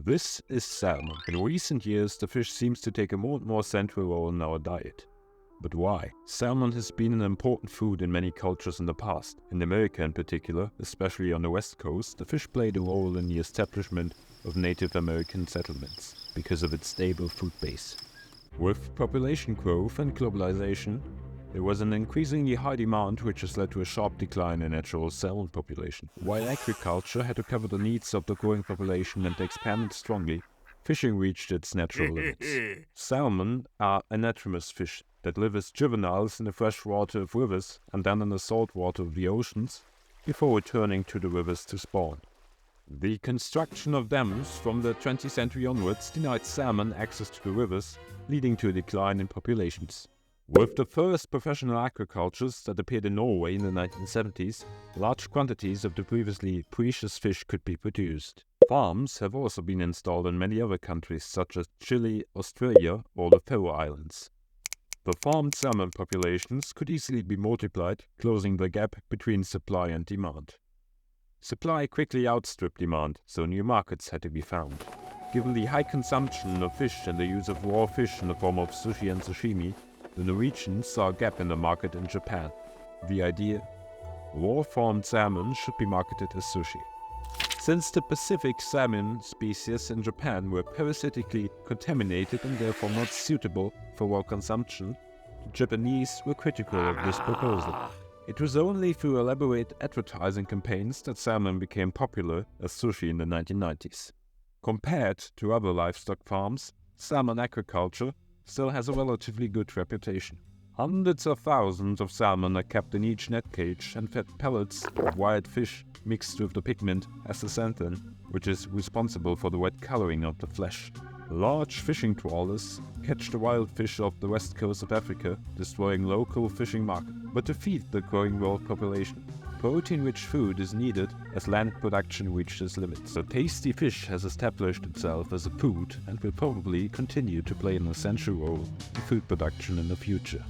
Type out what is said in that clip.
This is salmon. In recent years, the fish seems to take a more and more central role in our diet. But why? Salmon has been an important food in many cultures in the past. In America in particular, especially on the West Coast, the fish played a role in the establishment of Native American settlements because of its stable food base. With population growth and globalization, there was an increasingly high demand which has led to a sharp decline in natural salmon population. While agriculture had to cover the needs of the growing population and expanded strongly, fishing reached its natural limits. Salmon are anadromous fish that live as juveniles in the fresh water of rivers and then in the salt water of the oceans before returning to the rivers to spawn. The construction of dams from the 20th century onwards denied salmon access to the rivers, leading to a decline in populations. With the first professional aquacultures that appeared in Norway in the 1970s, large quantities of the previously precious fish could be produced. Farms have also been installed in many other countries such as Chile, Australia, or the Faroe Islands. The farmed salmon populations could easily be multiplied, closing the gap between supply and demand. Supply quickly outstripped demand, so new markets had to be found. Given the high consumption of fish and the use of raw fish in the form of sushi and sashimi, the Norwegians saw a gap in the market in Japan. The idea? Raw farmed salmon should be marketed as sushi. Since the Pacific salmon species in Japan were parasitically contaminated and therefore not suitable for raw consumption, the Japanese were critical of this proposal. It was only through elaborate advertising campaigns that salmon became popular as sushi in the 1990s. Compared to other livestock farms, salmon aquaculture still has a relatively good reputation. Hundreds of thousands of salmon are kept in each net cage and fed pellets of wild fish mixed with the pigment astaxanthin, which is responsible for the red coloring of the flesh. Large fishing trawlers catch the wild fish off the west coast of Africa, destroying local fishing markets. But to feed the growing world population, protein-rich food is needed as land production reaches limits. The tasty fish has established itself as a food and will probably continue to play an essential role in food production in the future.